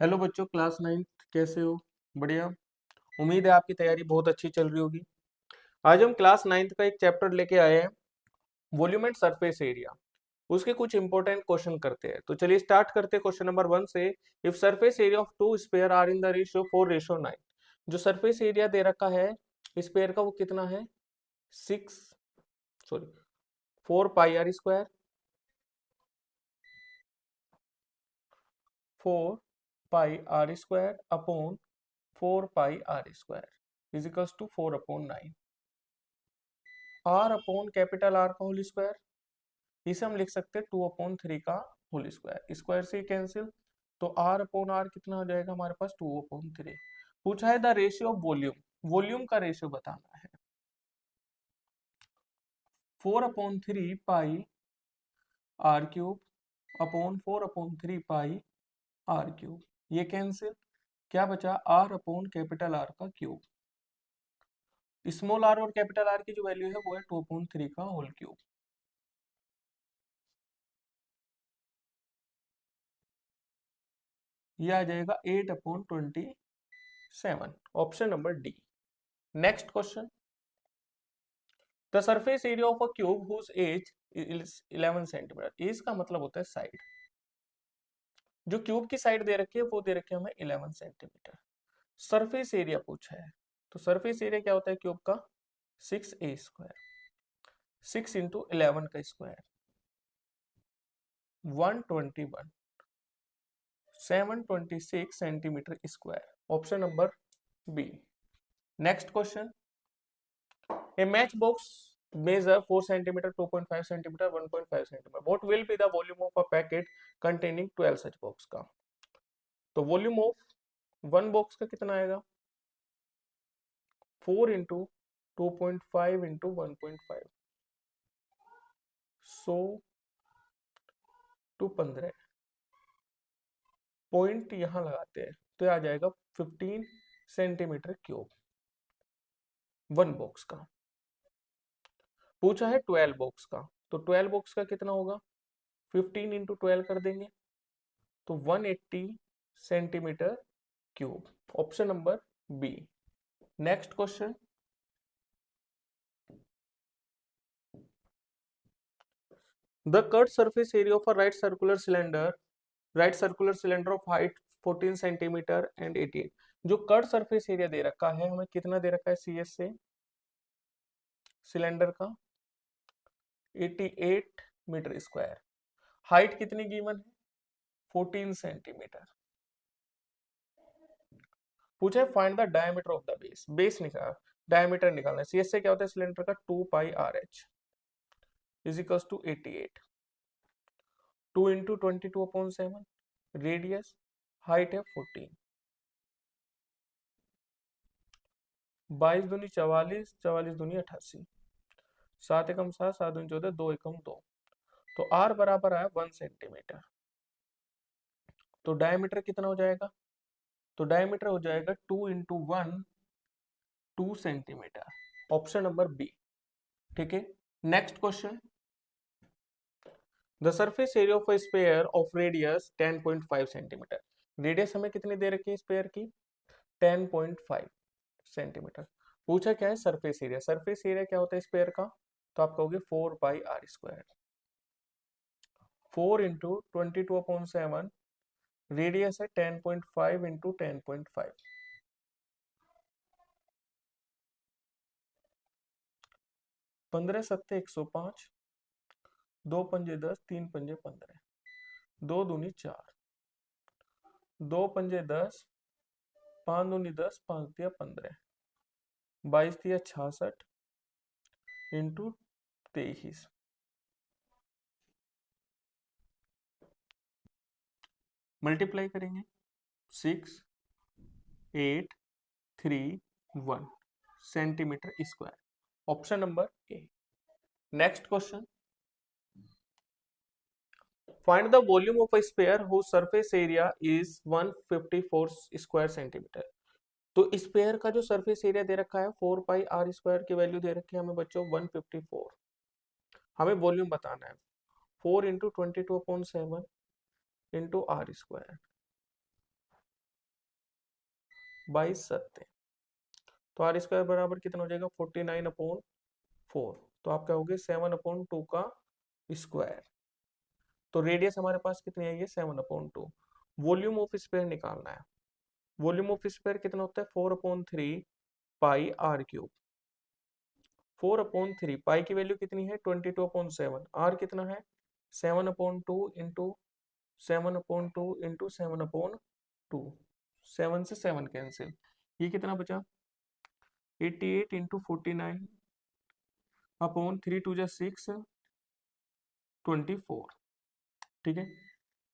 Hello बच्चों, class 9th कैसे हो? बढ़िया। उम्मीद है आपकी तैयारी बहुत अच्छी चल रही होगी। आज हम क्लास 9th का एक चैप्टर लेके आए हैं, वॉल्यूम एंड सरफेस एरिया। उसके कुछ इंपॉर्टेंट क्वेश्चन करते हैं। तो चलिए स्टार्ट करते हैं क्वेश्चन नंबर 1 से। If surface area of two sphere are in the ratio 4:9, जो सरफेस एरिया दे रखा है स्पेयर का वो कितना है? 6 sorry 4 pi r² 4 pi r² upon 4 pi r² is equals to 4/9। R upon capital R का होल स्क्वायर, इसे हम लिख सकते हैं 2/3 का होल स्क्वायर। स्क्वायर से कैंसिल, तो आर अपॉन आर कितना हो जाएगा हमारे पास? 2/3। पूछा है the ratio of volume, volume का रेशियो बताना है। 4/3 पाई r³ अपॉन 4/3 पाई r³, ये कैंसिल, क्या बचा? आर अपॉन कैपिटल आर का क्यूब। स्मॉल आर और कैपिटल आर की जो वैल्यू है वो है 2/3 का होल क्यूब। ये आ जाएगा 8/27, option number D. Next question, the surface area of a cube whose edge is 11 centimetre. Edge का मतलब होता है साइड। जो क्यूब की साइड दे रखी है वो दे रखी है हमें 11 सेंटीमीटर। सरफेस एरिया पूछा है, तो सरफेस एरिया क्या होता है क्यूब का? 6a²। 6 इंटू 11 का square 121, 726 centimetre square, option number B. Next question, a matchbox measure 4 centimeter, 2.5 centimeter, 1.5 centimeter. What will be the volume of a packet containing 12 such box का? तो वॉल्यूम ऑफ वन बॉक्स का कितना आएगा? 4 into 2.5 into 1.5, 100 to 15 point यहां लगाते हैं तो आ जाएगा 15 सेंटीमीटर क्यूब वन बॉक्स का। पूछा है 12 बॉक्स का, तो 12 बॉक्स का कितना होगा? 15 इंटू 12 कर देंगे तो 180 centimetre cube, option number B. Next question, the cut surface area of a right circular cylinder of height 14 centimetre and 88। जो कट सरफेस एरिया दे रखा है हमें, कितना दे रखा है CS से सिलेंडर का? 88 मीटर स्क्वायर। हाइट कितनी गिवन है? 14 सेंटीमीटर। पूछा है find the diameter of the base, base निकाल, डायमीटर निकालना है। CS से क्या होता है सिलेंडर का? 2 pi RH is equals to 88, 2 into 22/7, radius, height है 14, 22 दूनी 44, 44 दूनी 88, 7 एकम 7, 7 दूनी 14, 2 एकम 2, तो R बराबर आया 1 सेंटीमीटर। तो डायमीटर कितना हो जाएगा? तो डायमीटर हो जाएगा 2 into 1, 2 centimetre, option number B. ठीक है। Next question, the surface area of a sphere of radius 10.5 centimetre. Radius हमें कितनी दे रखी है स्फीयर की? 10.5 सेंटीमीटर। पूछा क्या है? Surface area. सरफेस एरिया क्या होता है स्फीयर का? तो आप कहोगे 4 पाई r²। 4 इंटू 22/7, रेडियस है 10.5 इंटू 10.5, 15 सत्ते 105, 2 पंजे 10, 3 पंजे 15, 2 दूनी 4, 2 पंजे 10, 5 दूनी 10, 5 दिया 15, 22 दिया 66 इंटू 23। मल्टीप्लाई करेंगे 6, 8, 3, 1 centimetre square, option number A. Next question, find the volume of a sphere whose surface area is 154 square centimetre. तो स्फीयर का जो सरफेस एरिया दे रखा है 4 पाई r² की वैल्यू दे रखी है हमें बच्चों 154। हमें वॉल्यूम बताना है 4 इंटू 22/7 इंटू R², 22 सत्ते, तो आर स्क्वायर बराबर कितना हो जाएगा 49/4, तो आप क्या हो गए 7/2 का स्क्वायर। तो रेडियस हमारे पास कितनी आई है 7/2। वॉल्यूम ऑफ स्फीयर निकालना है। वॉल्यूम ऑफ स्फीयर कितना होता है 4/3 पाई आर क्यूब। 4/3 पाई की वैल्यू कितनी है 22/7, आर कितना है 7/2 इंटू 7/2 7 से 7 कैंसिल, ये कितना बचा 88 इंटू 49/3 2 जा 6 24। ठीक है,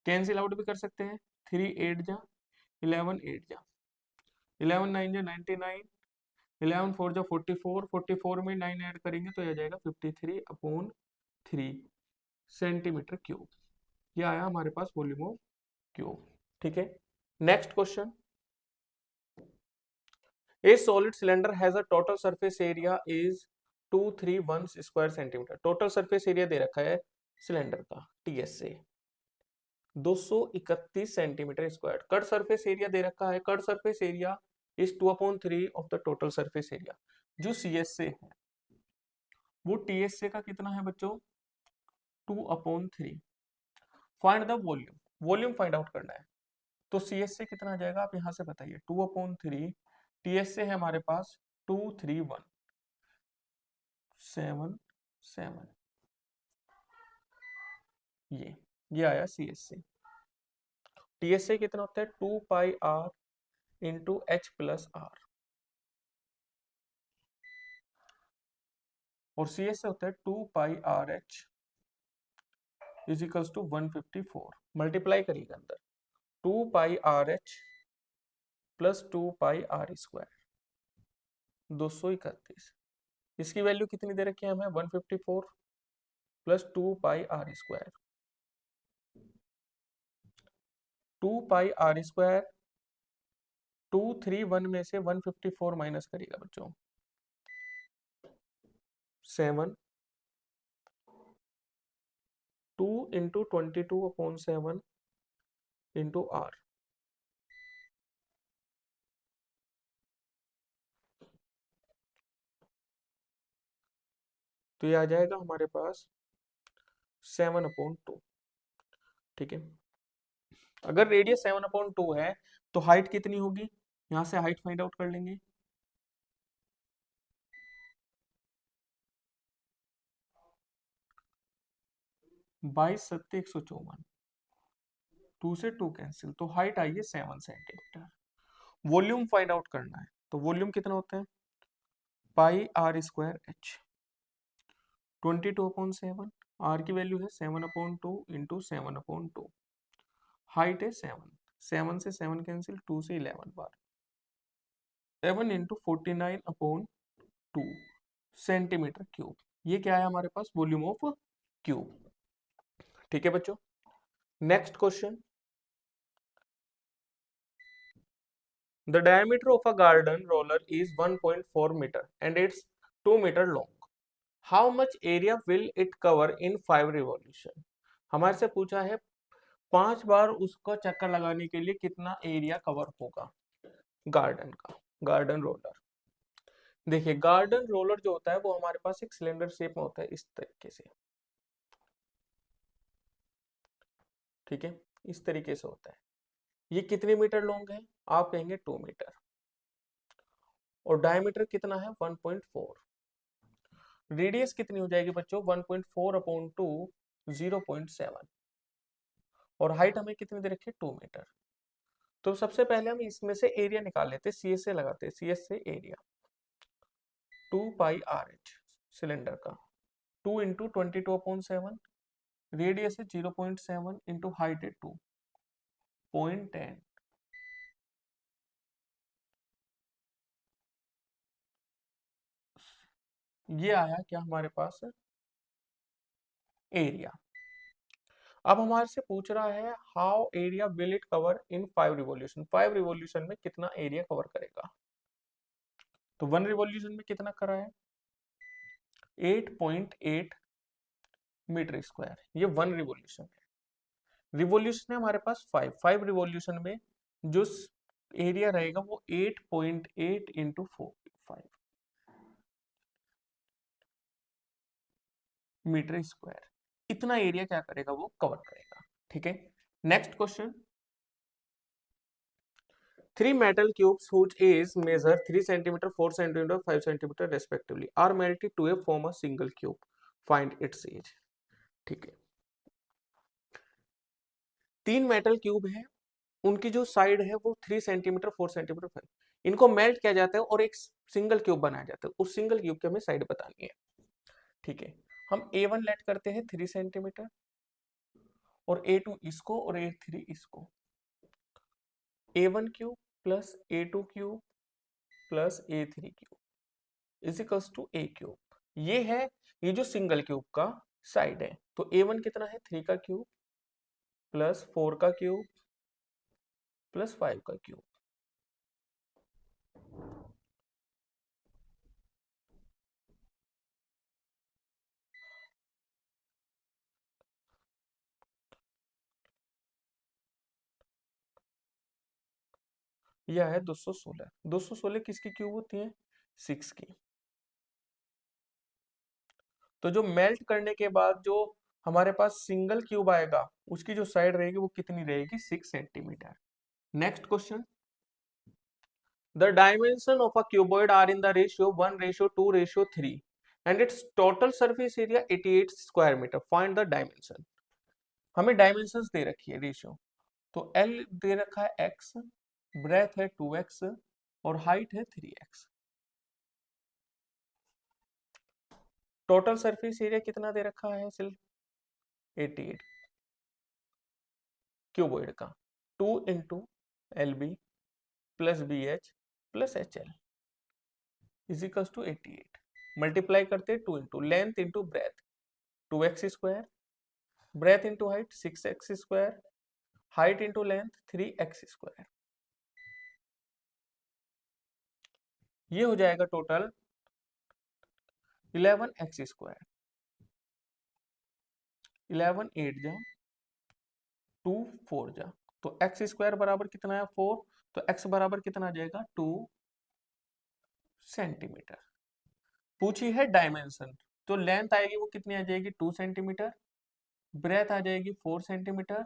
कैंसिल आउट भी कर सकते हैं, 3 8 जा 11 8 जा 11 9 जा 99, 11 4 जा 44, 44 में 9 ऐड करेंगे तो यह जाएगा 53/3 सेंटीमीटर क्यूब। ये आया हमारे पास वॉल्यूम ऑफ क्यूब। ठीक है, next question, a solid cylinder has a total surface area is 231 square centimeter. Total surface area दे रखा है सिलेंडर का टीएस से 231 centimeter square. Curved surface area दे रखा है, curved surface area is 2/3 of the total surface area. जो CS से है वो टीएस से का कितना है बच्चों 2/3। Find the volume, volume find out करना है, तो सीएस से कितना आ जाएगा आप यहां से बताइए 2/3, टीएस से है हमारे पास 23177, ये आया सीएस से। टीएस से कितना होता है 2 pi r into h plus r, और सीएस से होता है 2 pi r h is equals to 154। Multiply करिएगा अंदर 2 pi r h plus 2 pi r square 231। इसकी वैल्यू कितनी दे रखी है हमें 154 plus 2 pi r square. 2 pi r square 231 में से 154 माइनस करिएगा बच्चों 7, 2 इंटू 22/7 इंटू आर, तो ये आ जाएगा हमारे पास 7/2। ठीक है, अगर रेडियस 7/2 है तो हाइट कितनी होगी, यहां से हाइट फाइंड आउट कर लेंगे। बाईस सत्ते 154, 2 से 2 कैंसिल, तो हाइट आई है 7 सेंटीमीटर। वॉल्यूम फाइंड आउट करना है, तो वॉल्यूम कितना होता है पाई आर स्क्वायर एच 22/7, आर की वैल्यू है 7/2 इंटू 7/2, हाइट है 7, 7 से 7 कैंसिल, 2 से 11 बार 7 इंटू 49/2 सेंटीमीटर क्यूब। ये क्या है हमारे पास वॉल्यूम ऑफ क्यूब। ठीक है बच्चों, next question, the diameter of a garden roller is 1.4 metre and it's 2 metre long, how much area will it cover in 5 revolution. हमारे से पूछा है 5 बार उसको चक्कर लगाने के लिए कितना एरिया कवर होगा गार्डन का, गार्डन रोलर। देखिए गार्डन रोलर जो होता है वो हमारे पास एक सिलेंडर शेप में होता है इस तरीके से। ठीक है, इस तरीके से होता है। ये कितने मीटर लॉन्ग है आप कहेंगे 2 मीटर, और डायमीटर कितना है 1.4। रेडियस कितनी हो जाएगी बच्चों 1.4/2 0.7, और हाइट हमें कितनी दे रखी है 2 मीटर। तो सबसे पहले हम इसमें से एरिया निकाल लेते हैं, सीएस से लगाते हैं, सीएस से area 2 pi r H cylinder का 2 इंटू 22/7, रेडियस है 0.7 इंटू हाइट है 2.10, ये आया क्या हमारे पास एरिया। अब हमारे से पूछ रहा है how area will it cover in 5 revolution, 5 revolution में कितना एरिया कवर करेगा। तो 1 रिवॉल्यूशन में कितना करा है 8.8 मीटर स्क्वायर, ये 1 रिवॉल्यूशन है। रिवॉल्यूशन है हमारे पास 5 रिवॉल्यूशन में जो एरिया रहेगा वो 8.8 इंटू 4.5 मीटर स्क्वायर। इतना एरिया क्या करेगा, वो कवर करेगा। ठीक है, next question. Three metal cubes whose age measure 3 centimeter, 4 centimeter, 5 centimeter respectively are melted to a form a single cube. Find its age. ठीक है, तीन मेटल क्यूब है, उनकी जो साइड है वो 3 सेंटीमीटर, 4 सेंटीमीटर, 5, इनको मेल्ट किया जाता है और एक सिंगल क्यूब बनाया जाता है। उस सिंगल क्यूब की हमें साइड बतानी है। ठीक है, हम A1 लेट करते हैं 3 सेंटीमीटर और A2 इसको और A3 इसको। A1 cube plus A2 cube plus A3 cube is equals to A cube. ये है, ये जो सिंगल क्यूब का साइड है। तो A1 कितना है, 3 का क्यूब प्लस 4 का क्यूब प्लस 5 का क्यूब। यह है 216। 216 किसकी क्यूब होती है, 6 की। तो जो मेल्ट करने के बाद जो हमारे पास सिंगल क्यूब आएगा, उसकी जो साइड रहेगी वो कितनी रहेगी, 6 centimetre. Next question. The dimension of a cuboid are in the ratio 1:2:3 and its total surface area 88 square metre. Find the dimension. हमें डायमेंशंस दे रखी है, रेशियो। तो L दे रखा है x, ब्रेथ है 2x और हाइट है 3x। टोटल सरफेस एरिया कितना दे रखा है, सिर्फ 88 क्यूबॉइड का। 2 into LB plus BH plus HL is equal to 88। Multiply करते 2 into length into breadth 2x square, breadth into height 6x square, height into length 3x square. ये हो जाएगा total 11x square. 11 8 जा 2 4 जा, तो x स्क्वायर बराबर कितना है, 4। तो x बराबर कितना आ जाएगा, 2 सेंटीमीटर। पूछी है डायमेंशन, तो लेंथ आएगी वो कितनी आ जाएगी, 2 सेंटीमीटर, ब्रेथ आ जाएगी 4 सेंटीमीटर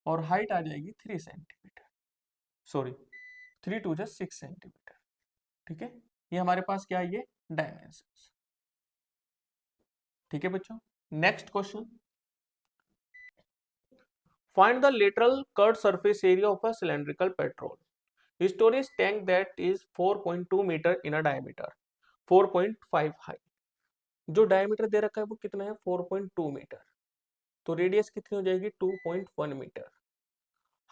और हाइट आ जाएगी 3 सेंटीमीटर। सॉरी, 3 2 जा 6 सेंटीमीटर। ठीक है, ये हमारे पास क्या है, ये डायमेंशन। ठीक है बच्चों, next question. Find the lateral curve surface area of a cylindrical petrol storage tank that is 4.2 metre in a diameter, 4.5 high. जो डायमीटर दे रखा है वो कितना है, 4.2 मीटर। तो रेडियस कितनी हो जाएगी, 2.1 मीटर।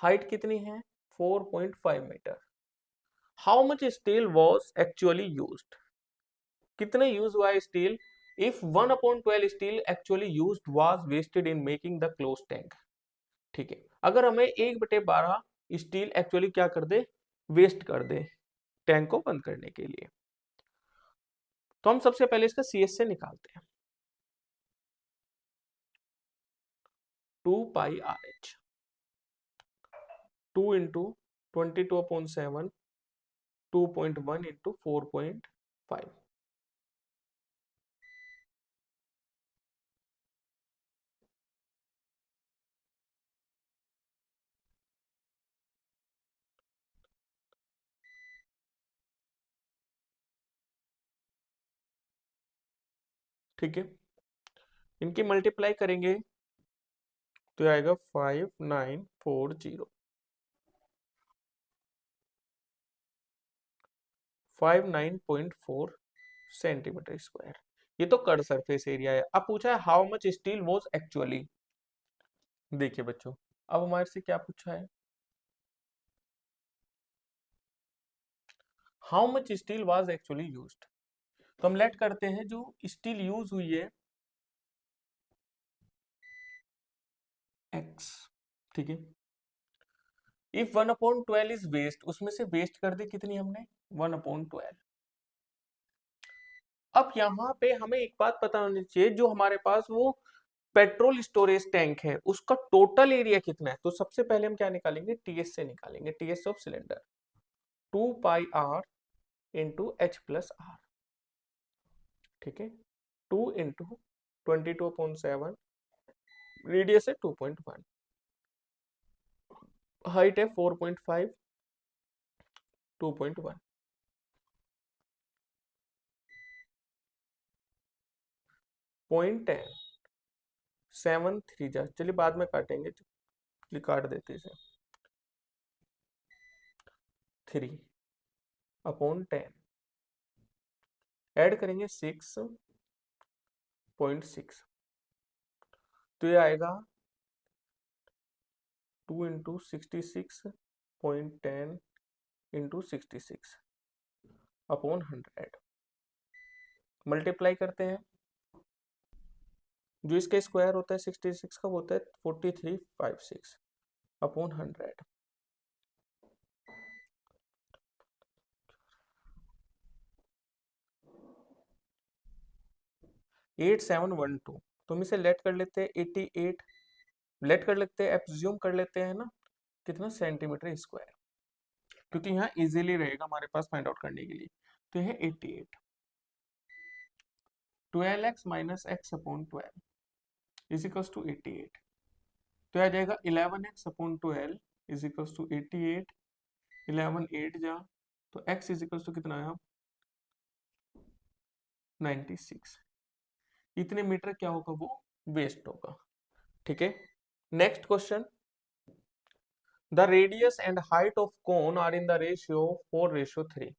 हाइट कितनी है, 4.5 metre. How much steel was actually used. कितने यूज हुआ है steel, if 1/12 steel actually used was wasted in making the close tank. ठीक है, अगर हमें 1/12 स्टील एक्चुअली क्या कर दे, वेस्ट कर दे टैंक को बंद करने के लिए, तो हम सबसे पहले इसका CS से निकालते हैं। 2πRH 2 into 22/7 2.1 into 4.5। ठीक है, इनकी मल्टीप्लाई करेंगे तो आएगा 5940 59.4 सेंटीमीटर स्क्वायर। ये तो कट सरफेस एरिया है। अब पूछा है how much steel was actually. देखिए बच्चों, अब हमारे से क्या पूछा है, how much steel was actually used. तो हम लेट करते हैं जो स्टील यूज हुई है x। ठीक है, इफ 1/12 इज वेस्ट, उसमें से वेस्ट कर दी कितनी हमने, 1/12। अब यहाँ पे हमें एक बात पता होनी चाहिए, जो हमारे पास वो पेट्रोल स्टोरेज टैंक है उसका टोटल एरिया कितना है। तो सबसे पहले हम क्या निकालेंगे, TS से निकालेंगे, TS of cylinder. 2πr into h plus r, ठीक है। 2 इंटू 22/7, रेडियस है 2.1, हाइट है 4.5, 2.1, 0.10, 7 3 जा, चलिए बाद में काटेंगे, चलिए काट देते इसे। 3/10 ऐड करेंगे 6.6, तो ये आएगा 2 इंटू 66.10 इंटू 66/100, मल्टीप्लाई करते हैं, जो इसका स्क्वायर होता है 66 का, होता है 4356/100। 8712, तो हम इसे लेट कर लेते हैं 88, लेट कर लेते हैं, एप्ज्यूम कर लेते हैं ना, कितना सेंटीमीटर स्क्वायर, क्योंकि यहाँ इजीली रहेगा हमारे पास फाइंड आउट करने के लिए। तो यह 88, 12x minus x upon 12 is equals to 88, तो आ जाएगा 11x upon 12 is equals to 88, 11 8 जा, तो x इज इक्वल्स टू कितना आया 96, इतने मीटर क्या होगा वो वेस्ट होगा, ठीक है। Next question, the radius and height of cone are in the ratio 4:3,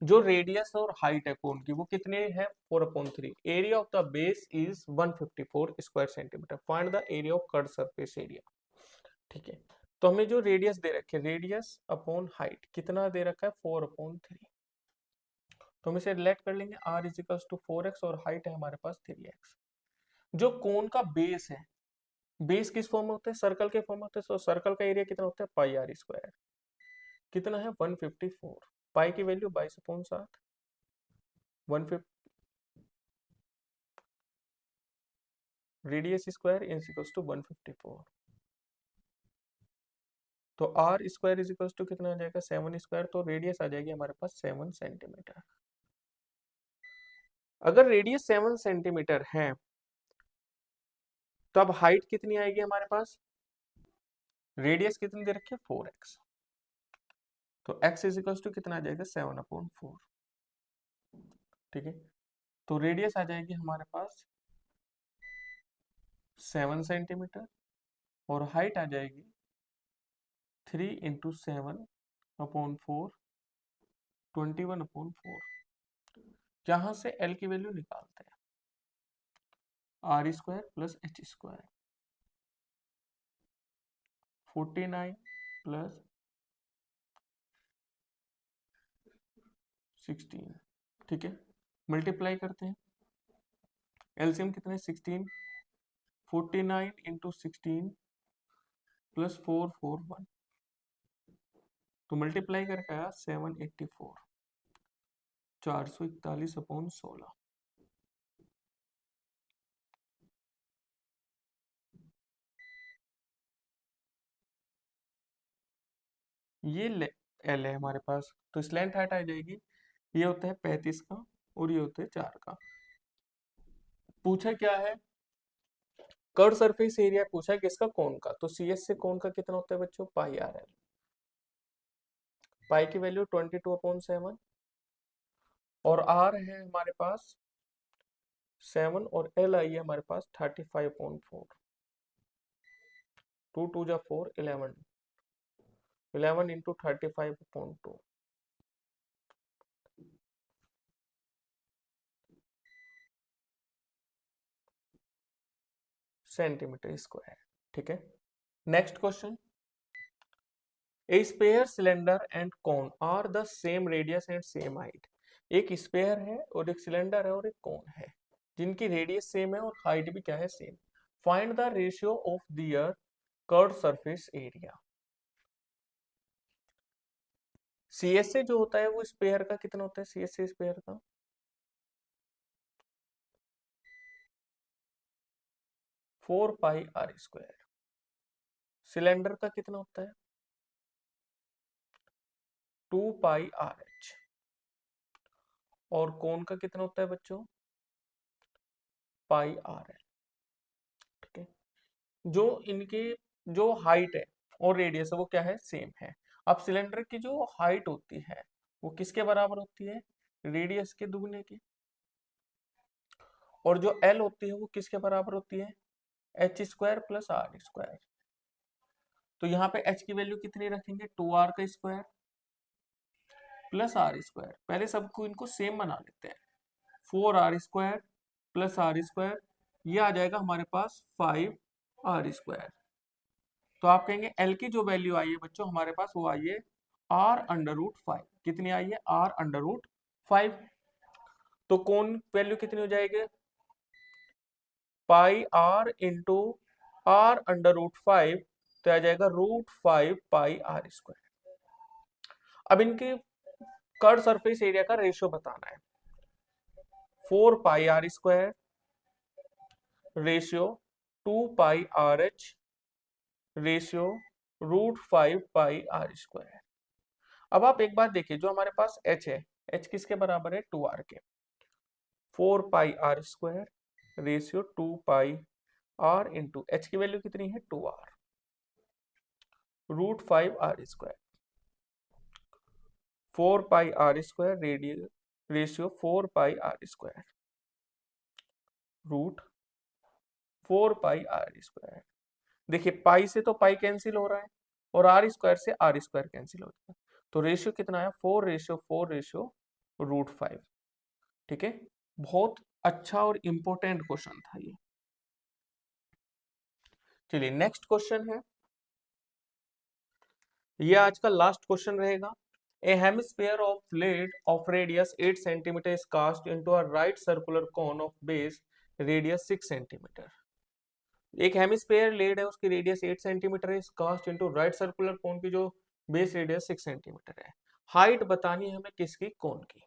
जो रेडियस और हाइट है कोन की वो कितने है 4/3, area of the base is 154 square centimetre, find the area of curve surface area, ठीक है। तो हमें जो रेडियस दे रखे, रेडियस अपॉन हाइट कितना दे रखा है 4/3, तो हम इसे लेट कर लेंगे, r is equals to 4x और हाइट है हमारे पास 3x। जो कोन का बेस है, बेस किस फॉर्म में होता है, सर्कल के फॉर्म में होता है, तो सर्कल का एरिया कितना होता है पाई आर स्क्वायर, कितना है 154, पाई की value 22/7, 150, radius square is equals to 154, तो r square is equals to कितना आ जाएगा 7 स्क्वायर, तो रेडियस आ जाएगी हमारे पास 7 सेंटीमीटर। अगर रेडियस 7 सेंटीमीटर है तो अब हाइट कितनी आएगी हमारे पास, रेडियस कितनी दे रखी है 4x, तो x इज इक्वल्स टू कितना आ जाएगा 7/4, ठीक है। तो रेडियस आ जाएगी हमारे पास 7 सेंटीमीटर और हाइट आ जाएगी 3 इंटू 7/4, 21/4, जहां से L की वैल्यू निकालते हैं, r square plus h square 49 plus 16, ठीक है। मल्टीप्लाई करते हैं, एलसीएम कितना है 16, 49 इंटू 16 प्लस 441, तो मल्टीप्लाई करके आया 784, 441/16, ये एल है हमारे पास, तो स्लैंट हाइट आ जाएगी, ये होता है 35 का और ये होता है 4 का। पूछा क्या है, कर्व सरफेस एरिया पूछा किसका कोन का, तो सी एस से कोन का कितना होता है बच्चों पाई आर एल, पाई की वैल्यू 22/7 और आर है हमारे पास 7 और एल आई है हमारे पास 35/4, 2 2 जा 4, 11, 11 इंटू 35/2, सेंटीमीटर स्क्वायर, ठीक है। Next question, a sphere cylinder and cone are the same radius and same height, एक स्पेयर है और एक सिलेंडर है और एक कोन है, जिनकी रेडियस सेम है और हाइट भी क्या है same, find the ratio of their curve surface area. CSA जो होता है वो स्पेयर का कितना होता है, सीएसए स्पेयर का 4πr², सिलेंडर का कितना होता है 2πRh। और कोण का कितना होता है बच्चों, πRl। ठीक है, जो इनके जो हाइट है और रेडियस है वो क्या है, सेम है। अब सिलेंडर की जो हाइट होती है वो किसके बराबर होती है, रेडियस के दुगने की। और जो एल होती है वो किसके बराबर होती है, h² + r²। तो यहाँ पे h की वैल्यू कितनी रखेंगे, 2r का स्क्वायर प्लस r²। पहले सबको इनको सेम बना लेते हैं, 4r² + r², ये आ जाएगा हमारे पास 5r²। तो आप कहेंगे L की जो वैल्यू आई है बच्चों हमारे पास वो आई है r√5। कितनी आई है, r√5। तो कौन वैल्यू कितनी हो जाएगी, πr इंटू r√5, तो आ जाएगा √5πr²। अब इनके कर्व सरफेस एरिया का रेशियो बताना है, 4πr² ratio 2πRh ratio √5πr²। अब आप एक बात देखिए, जो हमारे पास h है, h किसके बराबर है, 2r के। 4πr² ratio 2πr into h की वैल्यू कितनी है, 2r √5r²। 4πr² ratio 4πr² √4πr²। देखिए पाई से तो पाई कैंसिल हो रहा है और r² से r² कैंसिल हो जाता है, तो रेशियो कितना है, 4:4:√5। ठीक है, बहुत अच्छा और इंपॉर्टेंट क्वेश्चन था ये। चलिए नेक्स्ट क्वेश्चन है, ये आज का लास्ट क्वेश्चन रहेगा। A hemisphere of lead of radius 8 centimeter is cast into a right circular cone of base radius 6 centimeter. एक हेमिस्फीयर लेड है, उसकी रेडियस 8 सेंटीमीटर है, is cast into right circular cone की जो बेस रेडियस 6 सेंटीमीटर है। Height बतानी है हमें किसकी, कोन की।